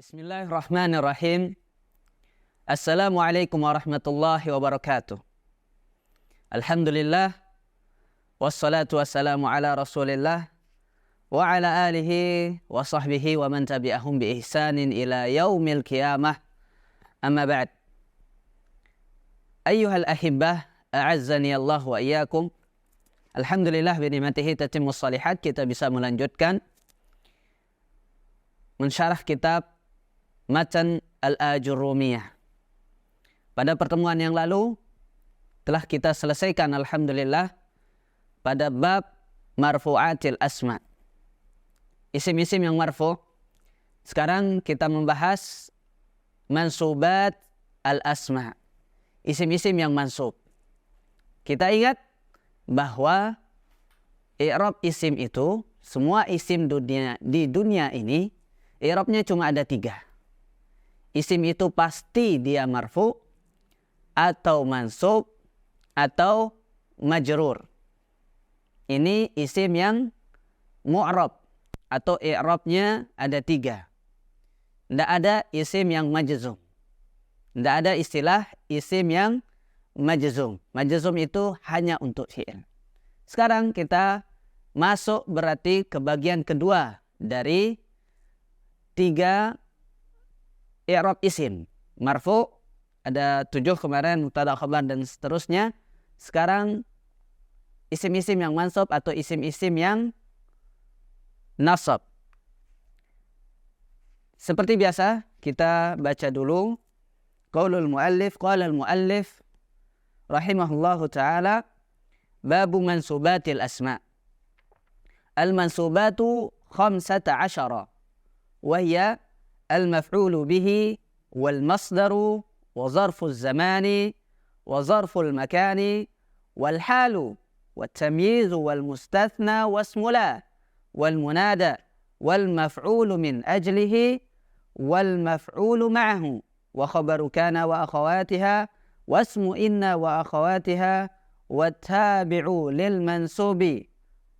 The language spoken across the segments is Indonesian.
Bismillahirrahmanirrahim. Assalamualaikum warahmatullahi wabarakatuh. Alhamdulillah. Wassalatu wassalamu ala rasulillah. Wa ala alihi wa sahbihi wa man tabi'ahum bi ihsanin ila yaumil qiyamah. Amma ba'd. Ayyuhal ahibbah, a'azzani Allah wa iyyakum. Alhamdulillah binikmatihi tatimmus shalihat. Kita bisa melanjutkan mensyarah kitab Matan Al-Ajurrumiyah. Pada pertemuan yang lalu telah kita selesaikan alhamdulillah pada bab marfu'atil asma. Isim-isim yang marfu'. Sekarang kita membahas mansubat al-asma. Isim-isim yang mansub. Kita ingat bahwa i'rab isim itu, semua isim di dunia ini i'rabnya cuma ada 3. Isim itu pasti dia marfu, atau mansub, atau majrur. Ini isim yang mu'rab, atau i'rabnya ada 3. Tidak ada isim yang majzum. Tidak ada istilah isim yang majzum. Majzum itu hanya untuk fi'il. Sekarang kita masuk berarti ke bagian kedua dari 3 i'rab isim. Marfu, ada 7 kemarin, mubtada, khabar, dan seterusnya. Sekarang isim-isim yang mansub atau isim-isim yang nasab. Seperti biasa, kita baca dulu. Qaulul muallif, qala al-muallif rahimahullahu ta'ala, babu mansubatil asma. Al-mansubatu 15, wahya المفعول به والمصدر وظرف الزمان وظرف المكان والحال والتمييز والمستثنى واسم لا والمنادى والمفعول من أجله والمفعول معه وخبر كان وأخواتها واسم إن وأخواتها والتابع للمنسوب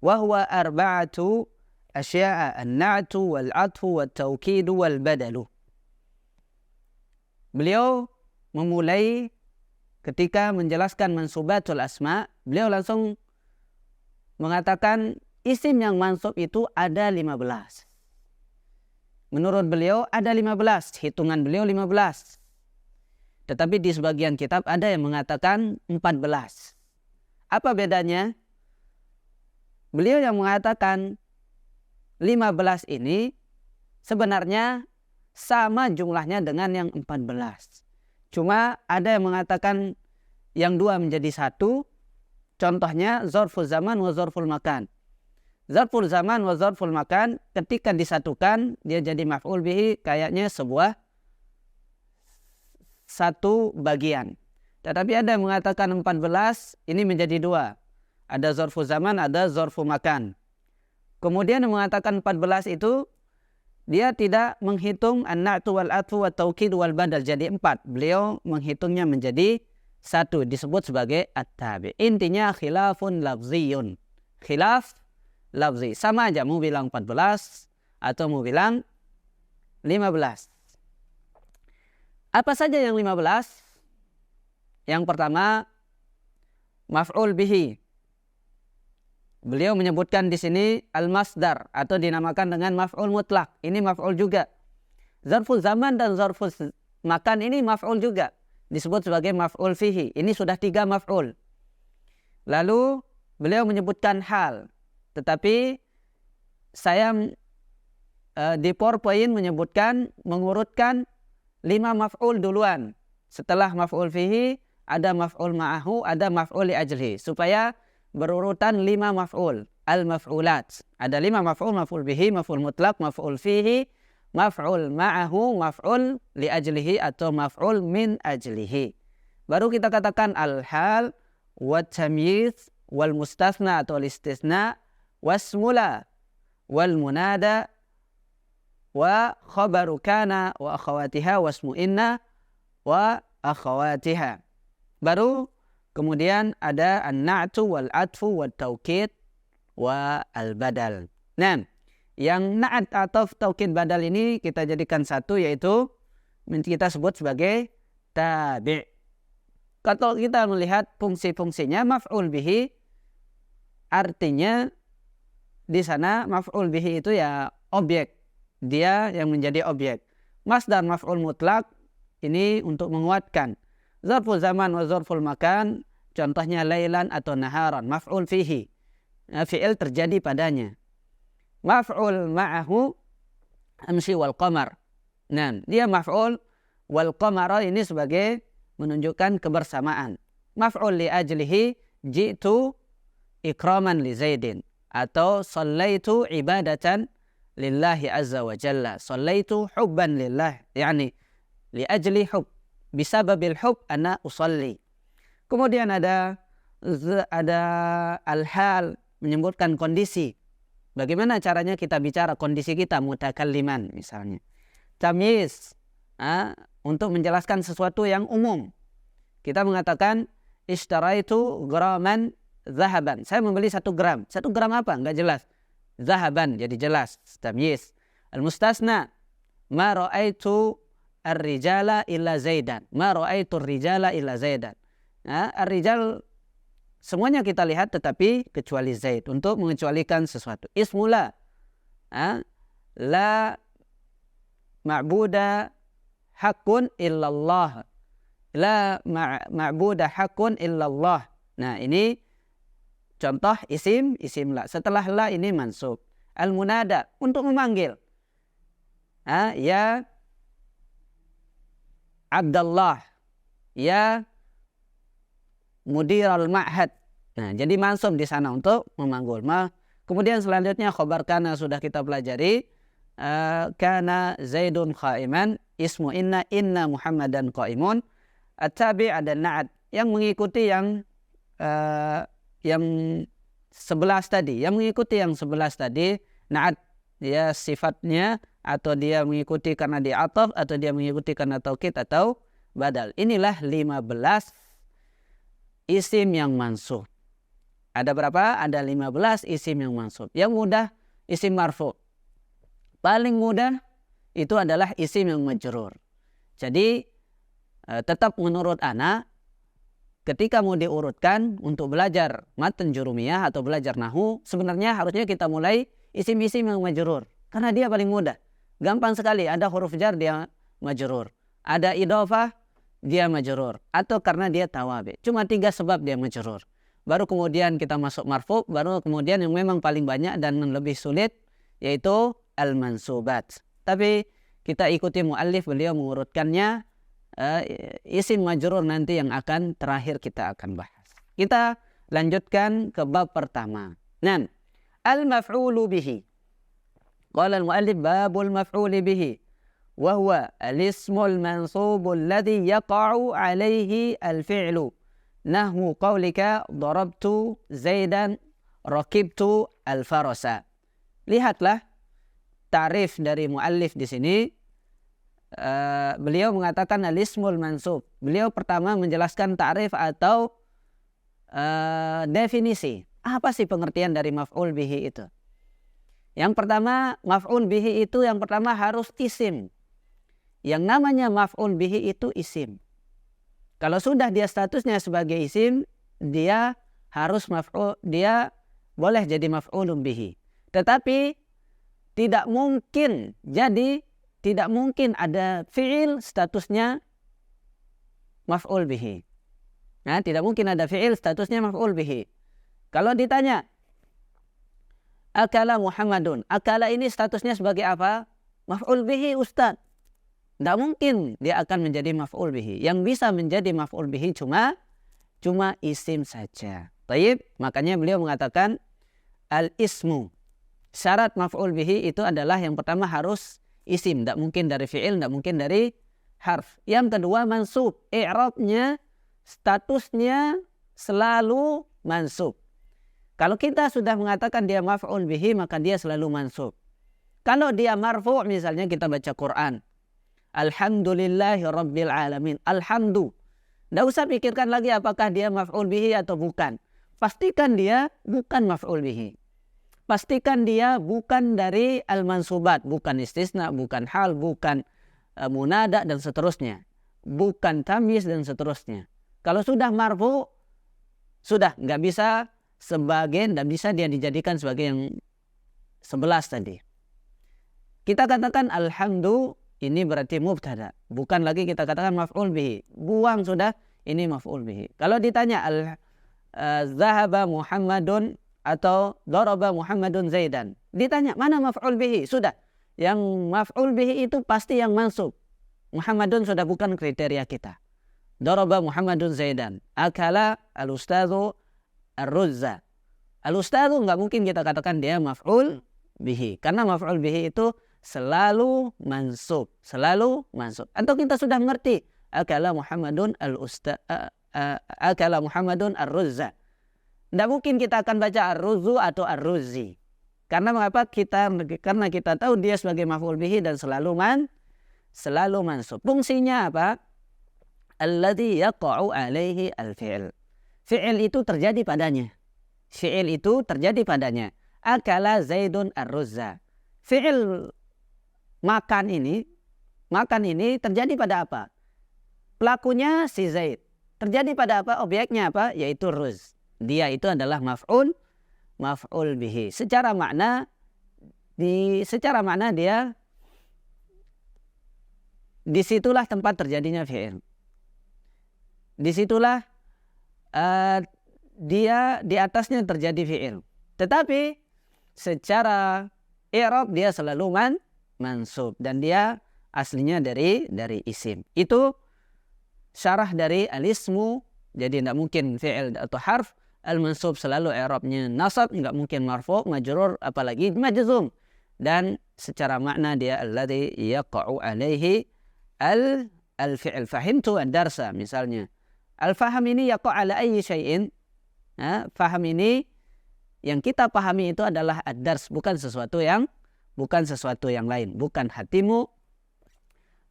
وهو 4 asya'a an-na'tu wal-'atfu wat-tawkidu wal-badalu. Beliau memulai ketika menjelaskan mansubatul asma, beliau langsung mengatakan isim yang mansub itu ada 15. Menurut beliau ada 15, hitungan beliau 15. Tetapi di sebagian kitab ada yang mengatakan 14. Apa bedanya? Beliau yang mengatakan 15 ini sebenarnya sama jumlahnya dengan yang 14. Cuma ada yang mengatakan yang 2 menjadi 1. Contohnya zarful zaman wa zarful makan. Zarful zaman wa zarful makan ketika disatukan dia jadi maf'ul bihi, kayaknya sebuah satu bagian. Tetapi ada yang mengatakan 14 ini menjadi 2. Ada zarful zaman, ada zarful makan. Kemudian yang mengatakan 14 itu dia tidak menghitung an-na'tu wal-'atfu wat-tawkid wal-badal jadi 4. Beliau menghitungnya menjadi 1, disebut sebagai at-tabi'. Intinya khilafun lafziyun. Khilaf lafzi. Sama aja mau bilang 14 atau mau bilang 15. Apa saja yang 15? Yang pertama maf'ul bihi. Beliau menyebutkan di sini al-masdar atau dinamakan dengan maf'ul mutlak. Ini maf'ul juga. Zarful zaman dan zarful makan ini maf'ul juga. Disebut sebagai maf'ul fihi. Ini sudah 3 maf'ul. Lalu beliau menyebutkan hal. Tetapi saya di PowerPoint menyebutkan, mengurutkan 5 maf'ul duluan. Setelah maf'ul fihi, ada maf'ul ma'ahu, ada maf'ul li ajlihi. Supaya berurutan 5 maf'ul, al-maf'ulat. Ada 5 maf'ul, maf'ul bihi, maf'ul mutlak, maf'ul fihi, maf'ul ma'ahu, maf'ul li ajlihi atau maf'ul min ajlihi. Baru kita katakan al-hal, wat-tamyiz, wal-mustathna atau al-istithna, wasmula, wal-munada, wa khabaru kana wa akhawatiha, wasmu inna, wa akhawatiha. Baru kemudian ada an-na'tu wal-'atfu wat-tawkid wa al-badal. Nah, Yang na'at atau taukid badal ini kita jadikan satu, yaitu kita sebut sebagai tabi'. Kalau kita melihat fungsi-fungsinya, maf'ul bihi artinya di sana maf'ul bihi itu ya objek, dia yang menjadi objek. Masdar maf'ul mutlak ini untuk menguatkan. Zarful zaman wa zarful makan, contohnya lailan atau naharan, maf'ul fihi, fi'il terjadi padanya. Maf'ul ma'ahu amsi wal qamar. Nah, dia maf'ul wal qamara ini sebagai menunjukkan kebersamaan. Maf'ul li ajlihi ji'tu ikraman li Zaidin, atau sallaitu ibadatan lillahi azza wa jalla. Sallaitu hubban lillah, yani li ajli hub, bisababil hub ana usalli. Kemudian ada al-hal, menyebutkan kondisi. Bagaimana caranya kita bicara, kondisi kita, mutakalliman misalnya. Tamyiz, untuk menjelaskan sesuatu yang umum. Kita mengatakan ishtaraitu graman zahaban. Saya membeli 1 gram. 1 gram apa? Enggak jelas. Zahaban, jadi jelas. Tamyiz. Al-mustasna, ma ra'aitu ar-rijala illa zaidan. Ma ra'aitu ar-rijala illa zaidan. Ar-rijal semuanya kita lihat tetapi kecuali Zaid, untuk mengecualikan sesuatu. Ismula, la ma'buda hakun illallah. La ma'buda hakun illallah. Nah, ini contoh isim la. Setelah la ini mansub. Al-munada, untuk memanggil. Ya Abdullah, ya mudir al-ma'had. Nah, jadi mansub di sana untuk memanggil. Kemudian selanjutnya khobar kana sudah kita pelajari. Kana Zaidun qa'iman, ismu inna Muhammadan qa'imun. At-tabi' ada na'at yang mengikuti yang 11 tadi. Yang mengikuti yang 11 tadi, na'at dia sifatnya, atau dia mengikuti karena dia ataf, atau dia mengikuti karena taukid atau badal. Inilah 15 isim yang mansub. Ada berapa? Ada 15 isim yang mansub. Yang mudah isim marfu. Paling mudah itu adalah isim yang majrur. Jadi tetap menurut ana, ketika mau diurutkan untuk belajar matan jurumiyah atau belajar nahu, sebenarnya harusnya kita mulai isim-isim yang majrur. Karena dia paling mudah. Gampang sekali, ada huruf jar dia majrur. Ada idhofah dia majrur, atau karena dia tawabi. Cuma 3 sebab dia majrur. Baru kemudian kita masuk marfu, baru kemudian yang memang paling banyak dan lebih sulit yaitu al-mansubat. Tapi kita ikuti muallif, beliau mengurutkannya isim majrur nanti yang akan terakhir kita akan bahas. Kita lanjutkan ke bab pertama. Nah, al-maf'ulu bihi. Qala al-muallif babul maf'uli bihi. وهو الاسم المنصوب الذي يقع عليه الفعل نحو قولك ضربت زيدا ركبت الفرس. Lihatlah ta'rif dari muallif di sini. Beliau mengatakan al-ismul mansub. Beliau pertama menjelaskan ta'rif atau definisi. Apa sih pengertian dari maf'ul bihi itu? Yang pertama, maf'ul bihi itu yang pertama harus isim. Yang namanya maf'ul bihi itu isim. Kalau sudah dia statusnya sebagai isim, dia harus dia boleh jadi maf'ulun bihi. Tetapi tidak mungkin ada fi'il statusnya maf'ul bihi. Nah, tidak mungkin ada fi'il statusnya maf'ul bihi. Kalau ditanya akala Muhammadun, akala ini statusnya sebagai apa? Maf'ul bihi, Ustaz. Tidak mungkin dia akan menjadi maf'ul bihi. Yang bisa menjadi maf'ul bihi cuma isim saja. Taib, makanya beliau mengatakan al-ismu. Syarat maf'ul bihi itu adalah yang pertama harus isim. Tidak mungkin dari fi'il, tidak mungkin dari harf. Yang kedua mansub. I'rabnya, statusnya selalu mansub. Kalau kita sudah mengatakan dia maf'ul bihi, maka dia selalu mansub. Kalau dia marfu', misalnya kita baca Quran. Alhamdulillahi Rabbil Alamin. Alhamdu. Tidak usah pikirkan lagi apakah dia maf'ul bihi atau bukan. Pastikan dia bukan maf'ul bihi. pastikan dia bukan dari al-mansubat, bukan istisna, bukan hal, bukan munada dan seterusnya, bukan tamyiz dan seterusnya. Kalau sudah marfu, sudah nggak bisa sebagian, dan bisa dia dijadikan sebagai yang 11 tadi. Kita katakan alhamdu, ini berarti mubtada, bukan lagi kita katakan maf'ul bihi. Buang sudah, ini maf'ul bihi. Kalau ditanya zahaba Muhammadun atau daraba Muhammadun Zaidan, ditanya mana maf'ul bihi, sudah. Yang maf'ul bihi itu pasti yang mansub. Muhammadun sudah bukan kriteria kita. Daraba Muhammadun Zaidan. Akala al-ustadzu ar-ruzza. Al-ustadzu nggak mungkin kita katakan dia maf'ul bihi, karena maf'ul bihi itu selalu mansub, selalu mansub. Atau kita sudah mengerti akala Muhammadun akala Muhammadun ar-ruzza. Tidak mungkin kita akan baca ar-ruzu atau ar-ruzi. Karena mengapa? Karena kita tahu dia sebagai maf'ul bihi dan selalu mansub. Fungsinya apa? Alladzi yaqa'u alaihi al-fi'l. Fi'il itu terjadi padanya. Fi'il itu terjadi padanya. Akala Zaidun ar-ruzza. Fi'il makan ini terjadi pada apa? Pelakunya si Zaid. Terjadi pada apa? Objeknya apa? Yaitu ruz. Dia itu adalah maf'ul bihi. Secara makna dia disitulah tempat terjadinya fi'il. Disitulah dia di atasnya terjadi fi'il. Tetapi secara i'rab dia selalu mansub, dan dia aslinya dari isim. Itu syarah dari al-ismu. Jadi tidak mungkin fi'il atau harf. Al-mansub selalu i'rabnya nasab, enggak mungkin marfu', majrur, apalagi majzum. Dan secara makna dia alladzi yaqa'u alaihi al-fi'l. Fahimtu ad-darsa misalnya. Al-faham ini yaqa' ala ayyi syai'in. Faham ini yang kita pahami itu adalah ad-dars, bukan sesuatu yang lain, bukan hatimu,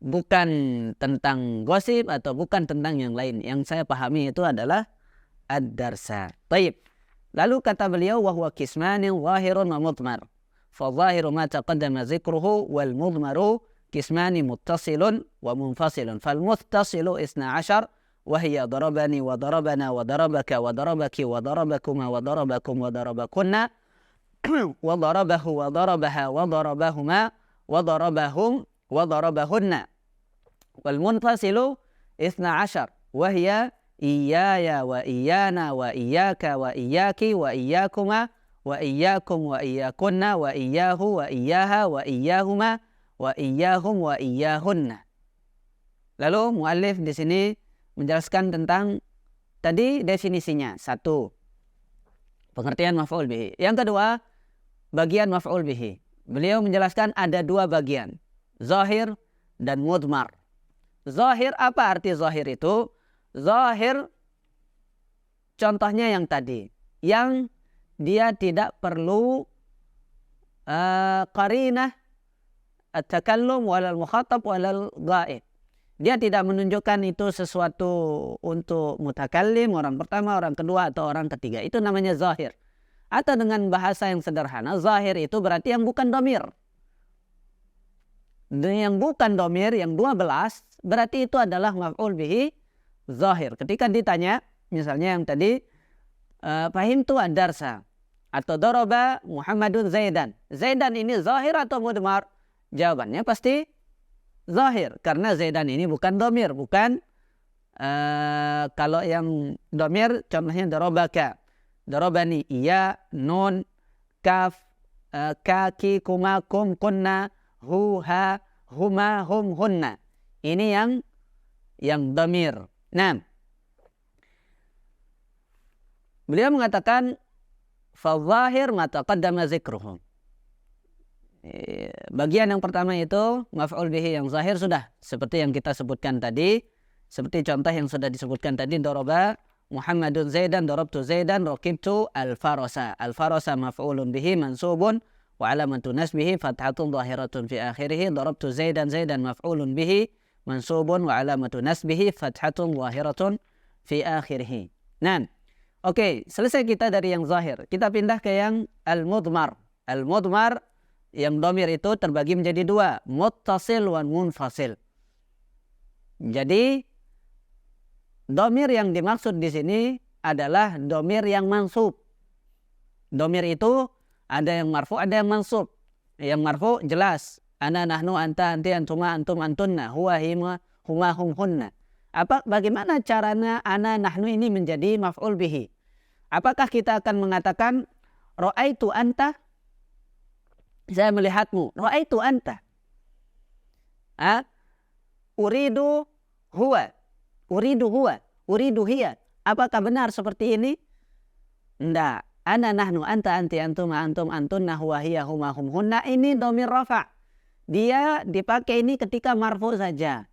bukan tentang gosip, atau bukan tentang yang lain. Yang saya pahami itu adalah ad-darsa. Taib. Lalu kata beliau, wa huwa qismanin zahirun wa mudmar. Fa zahiru ma taqaddama dzikruhu wal mudmaru qismani muttasilun wa munfasilun. Fal muttasilu 12 wa hiya darabani wa darabana wa darabaka wa darabaki wa darabakuma wa darabakum wa darabakunna wa darabahu wa darabaha wa darabahuma wa darabahum wa darabahunna. Wal munfasilu 12 wa hiya iyaya wa iyana wa iyaka wa iyaki wa iyakuma wa iyakum wa iyakunna wa iyahu wa iyaha wa iyahuma wa iyahum wa iyahunna. Lalu muallif di sini menjelaskan tentang tadi definisinya. 1, pengertian maf'ul bihi. Yang kedua, bagian maf'ul bihi. Beliau menjelaskan ada 2 bagian, zahir dan mudmar. Zahir, apa arti zahir itu? Zahir contohnya yang tadi, yang dia tidak perlu qarinah at-takallum walal mukhatab walal ghaib. Dia tidak menunjukkan itu sesuatu untuk mutakallim, orang pertama, orang kedua, atau orang ketiga. Itu namanya zahir. Atau dengan bahasa yang sederhana, zahir itu berarti yang bukan domir. Dan yang bukan domir, yang 12, berarti itu adalah maf'ul bihi zahir. Ketika ditanya, misalnya yang tadi, fahimtu ad-darsa, atau daraba Muhammadun Zaidan. Zaidan ini zahir atau mudmar? Jawabannya pasti zahir, karena Zaidan ini bukan domir, bukan kalau yang domir contohnya darabaka, darabani, iya, nun, kaf, kaki, kuma, kum, kunna, hu, ha, huma, hum, hunna. Ini yang domir. Nah, beliau mengatakan fadzahir ma taqaddama dzikruhum. Bagian yang pertama itu maf'ul bihi yang zahir sudah seperti yang kita sebutkan tadi, seperti contoh yang sudah disebutkan tadi, daraba Muhammadun Zaidan, darabtu Zaidan, raqibtu al-farasa. Al-farasa maf'ulun bihi mansubun wa alamatu nasbihi fathatun zahiratun fi akhirih. Darabtu Zaidan, Zaidan maf'ulun bihi mansubun wa alamatu nasbihi fathatun zahiratun fi akhirih. Nah, oke, selesai kita dari yang zahir. Kita pindah ke yang al-mudmar. Al-mudmar yang domir itu terbagi menjadi dua, muttasil wa munfasil. Jadi domir yang dimaksud di sini adalah domir yang mansub. Domir itu ada yang marfu, ada yang mansub. Yang marfu jelas, ana, nahnu, anta, anti, antuma, antum, antunna, huwa, hima, huma, hum, hunna. Bagaimana caranya ana, nahnu ini menjadi maf'ul bihi? Apakah kita akan mengatakan ra'aitu anta? Saya melihatmu. Ra'aitu anta. Uridu huwa. Uridu huwa. Uridu hiya. Apakah benar seperti ini? Tidak. Ana, nahnu, anta, anti, antuma, antum, antunna, huwa, hiya, huma, hum, hunna. Ini domir rafa. Dia dipakai ini ketika marfu saja.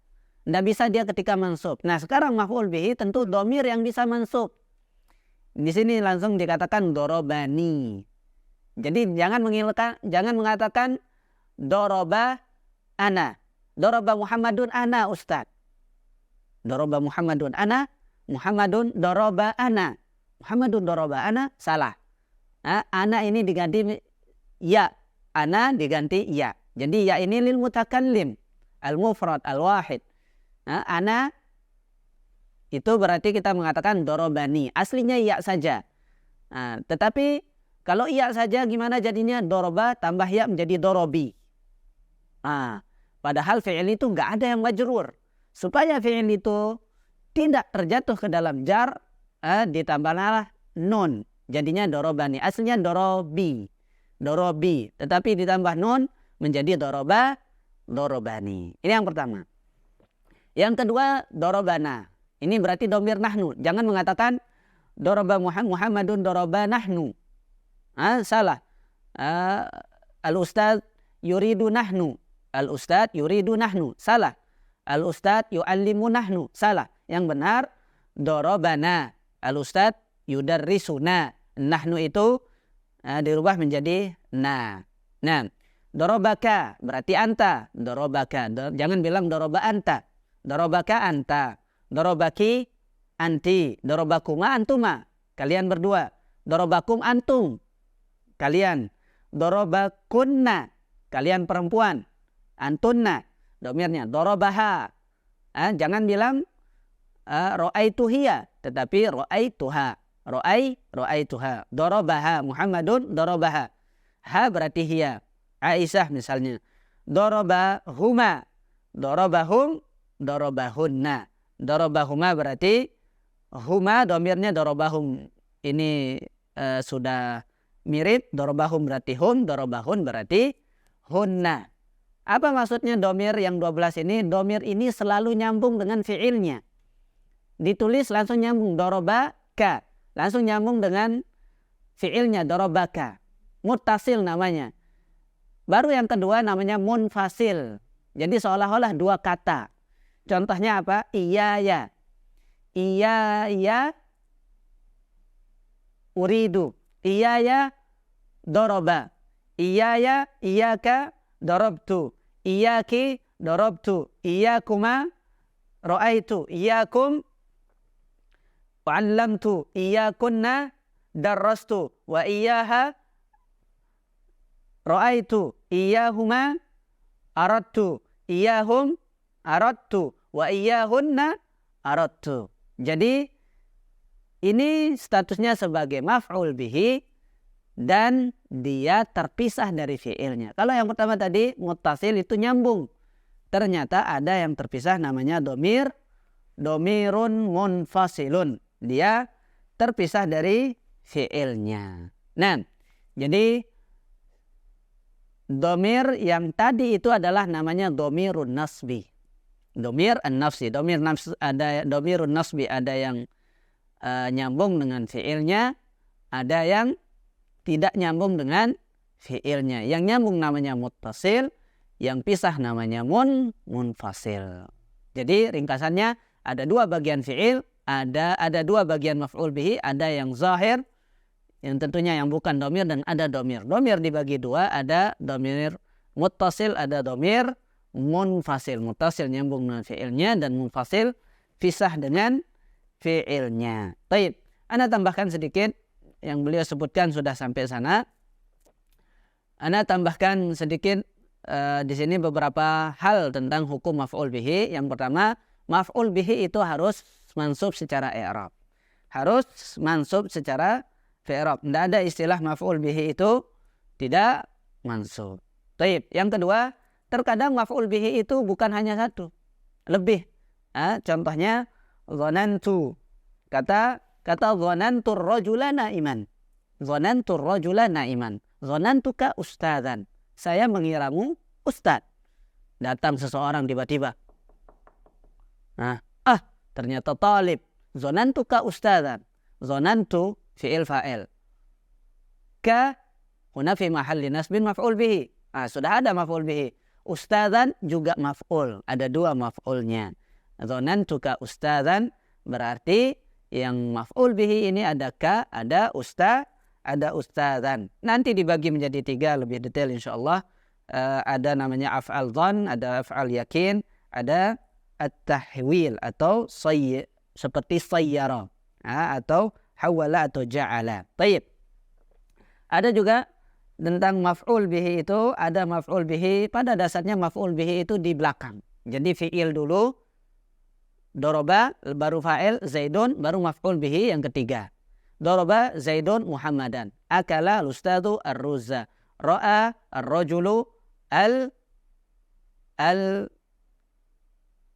Tidak bisa dia ketika mansub. Nah sekarang maf'ul bihi tentu domir yang bisa mansub. Di sini langsung dikatakan dorobani. Jadi jangan mengatakan doroba ana. Doroba Muhammadun ana ustad. Doroba Muhammadun ana. Muhammadun doroba ana. Muhammadun doroba ana. Salah. Ana ini diganti ya. Ana diganti ya. Jadi ya ini lil mutakallim. Al-mufrad, al-wahid. Ana itu berarti kita mengatakan dorobani. Aslinya ya saja. Tetapi kalau iya saja gimana jadinya? Doroba tambah ya menjadi dorobi. Padahal fi'il itu nggak ada yang majrur. Supaya fi'il itu tidak terjatuh ke dalam jar, ditambahlah nun. Jadinya dorobani. Aslinya dorobi. Dorobi. Tetapi ditambah nun menjadi doroba, dorobani. Ini yang pertama. Yang kedua, dorobana. Ini berarti domir nahnu. Jangan mengatakan doroba Muhammadun doroba nahnu. Salah. Al-ustadz yuridu nahnu. Al-ustadz yuridu nahnu. Salah. Al-ustadz yu'allimu nahnu. Salah. Yang benar, dorobana. Al-ustadz yudarrisuna. Nahnu itu dirubah menjadi na. Nah, dorobaka berarti anta. Dorobaka. Jangan bilang doroba anta. Dorobaka anta. Dorobaki anti. Dorobakuma antuma. Kalian berdua. Dorobakum antum. Kalian. Dorobakunna. Kalian perempuan. Antunna. Domirnya. Dorobaha. Jangan bilang ro'aituhiya. Tetapi ro'aituha. Ro'aituha. Dorobaha. Muhammadun dorobaha. Ha berarti hiya. Aisyah misalnya. Dorobahuma. Dorobahum. Dorobahunna. Dorobahuma berarti huma domirnya dorobahum. Ini sudah mirip. Dorobahum berarti hum. Dorobahun berarti hunna. Apa maksudnya domir yang 12 ini? Domir ini selalu nyambung dengan fi'ilnya. Ditulis langsung nyambung. Dorobaka. Langsung nyambung dengan fi'ilnya. Dorobaka. Muttasil namanya. Baru yang kedua namanya munfasil. Jadi seolah-olah dua kata. Contohnya apa? Iya ya. Iya ya. Uridu. Iya ya. Doroba. Iya ya. Iyaka. Dorobtu. Iyaki. Dorobtu. Iyakuma. Ro'aitu. Iyakum. Wa'allamtu. Iyakunna. Darrastu. Wa iyaha. Ro'aitu. Iyahuma. Aradtu. Iyahum. Aradtu. Wa iyahunna. Aradtu. Jadi ini statusnya sebagai maf'ul bihi dan dia terpisah dari fi'ilnya. Kalau yang pertama tadi muttasil itu nyambung. Ternyata ada yang terpisah namanya domirun munfasilun. Dia terpisah dari fi'ilnya. Nah, jadi domir yang tadi itu adalah namanya domirun nasbi. Domir an-nafsi. Domirun nasbi ada yang nyambung dengan fi'ilnya, ada yang tidak nyambung dengan fi'ilnya. Yang nyambung namanya muttasil, yang pisah namanya munfasil. Jadi ringkasannya ada dua bagian fi'il, ada dua bagian maf'ul bihi, ada yang zahir, yang tentunya yang bukan domir, dan ada domir. Domir dibagi dua, ada domir muttasil, ada domir munfasil. Muttasil nyambung dengan fi'ilnya, dan munfasil pisah dengan fi'ilnya. Baik, Anda tambahkan sedikit yang beliau sebutkan sudah sampai sana. Ana tambahkan sedikit di sini beberapa hal tentang hukum maf'ul bihi. Yang pertama, maf'ul bihi itu harus mansub secara i'rab. Harus mansub secara i'rab. Tidak ada istilah maf'ul bihi itu tidak mansub. Taib. Yang kedua, terkadang maf'ul bihi itu bukan hanya satu, lebih. Contohnya dzanantu. Kata dzanantur rajula naiman. Dzanantur rajula naiman. Dzanantuka ustadzan. Saya mengiramu ustadz. Datang seseorang tiba-tiba. Ternyata talib. Dzanantuka ustadzan. Dzanantu fi'il fa'il. Ka huna fi mahalli nasbin maf'ul bihi. Sudah ada maf'ul bihi. Ustadzan juga maf'ul. Ada dua maf'ulnya. Dzanantuka ustadzan berarti yang maf'ul bihi ini ada ka, ada ada ustadzan. Nanti dibagi menjadi 3 lebih detail insyaallah. Ada namanya af'al dhan, ada af'al yakin, ada at-tahwil atau seperti sayyara, atau hawala atau ja'ala. Taib. Ada juga tentang maf'ul bihi itu, ada maf'ul bihi pada dasarnya maf'ul bihi itu di belakang. Jadi fi'il dulu, doroba baru fa'il Zaidun, baru maf'ul bihi yang ketiga. Doroba Zaidun Muhammadan. Akala al-ustadzu ar-ruzza. Ra'a ar-rajulu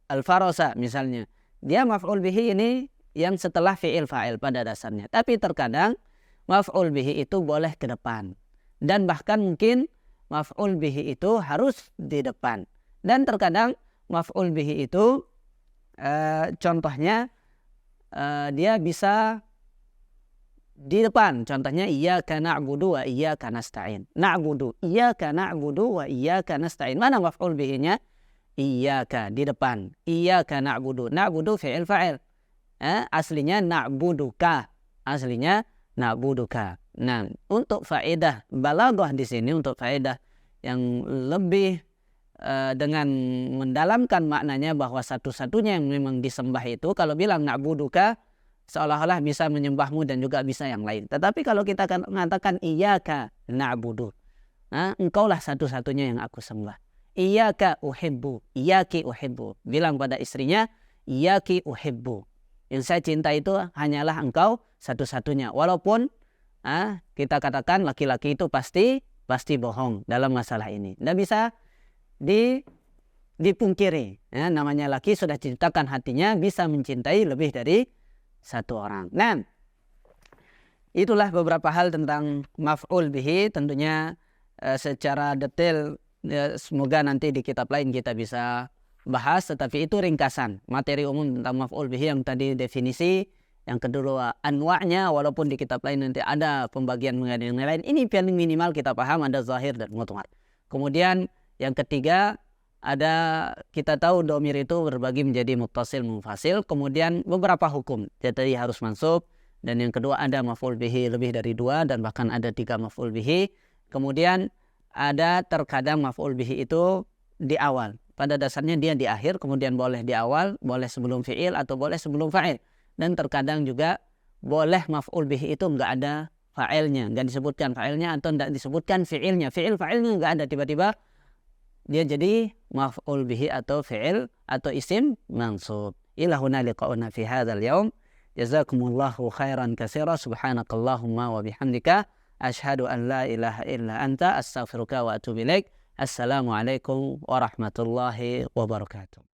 al-farasa misalnya. Dia maf'ul bihi ini yang setelah fi'il fa'il pada dasarnya. Tapi terkadang maf'ul bihi itu boleh ke depan. Dan bahkan mungkin maf'ul bihi itu harus di depan. Dan terkadang maf'ul bihi itu contohnya dia bisa di depan. Contohnya iyyaka na'budu wa iyyaka nasta'in. Na'budu, iyyaka na'budu wa iyyaka nasta'in. Mana maf'ul bihi-nya? Iyyaka di depan. Iyyaka na'budu. Na'budu fi'il fa'il. Aslinya na'buduka. Aslinya na'buduka. Nah, untuk faedah balaghah di sini, untuk faedah yang lebih dengan mendalamkan maknanya bahwa satu-satunya yang memang disembah itu, kalau bilang na'buduka seolah-olah bisa menyembahmu dan juga bisa yang lain. Tetapi kalau kita akan mengatakan iyyaka na'budu, engkaulah satu-satunya yang aku sembah. Iyyaka uhibbu, iyyaki uhibbu. Bilang pada istrinya, iyyaki uhibbu. Yang saya cinta itu hanyalah engkau satu-satunya. Walaupun kita katakan laki-laki itu pasti bohong dalam masalah ini. Tidak bisa dipungkiri. Namanya laki sudah ciptakan hatinya bisa mencintai lebih dari satu orang. Nah, itulah beberapa hal tentang maf'ul bihi. Tentunya secara detail semoga nanti di kitab lain kita bisa bahas. Tetapi itu ringkasan materi umum tentang maf'ul bihi yang tadi definisi. Yang kedua anwa'nya, walaupun di kitab lain nanti ada pembagian mengenai yang lain. Ini paling minimal kita paham ada zahir dan mudhmar. Kemudian yang ketiga, kita tahu dhamir itu berbagi menjadi muttasil munfasil. Kemudian beberapa hukum. Jadi harus mansub. Dan yang kedua ada maf'ul bihi lebih dari 2 dan bahkan ada 3 maf'ul bihi. Kemudian ada terkadang maf'ul bihi itu di awal. Pada dasarnya dia di akhir, kemudian boleh di awal, boleh sebelum fi'il atau boleh sebelum fa'il. Dan terkadang juga boleh maf'ul bihi itu enggak ada fa'ilnya, enggak disebutkan fa'ilnya atau enggak disebutkan fi'ilnya. Fa'ilnya enggak ada, tiba-tiba dia jadi maf'ul bihi atau fi'il atau isim mansub. Ila huna liqa'una fi hadzal yaum. Jazakumullahu khairan katsira. Subhanakallahumma wa bihamdika asyhadu an la ilaha illa anta astaghfiruka wa atubu ilaik. Assalamualaikum warahmatullahi wabarakatuh.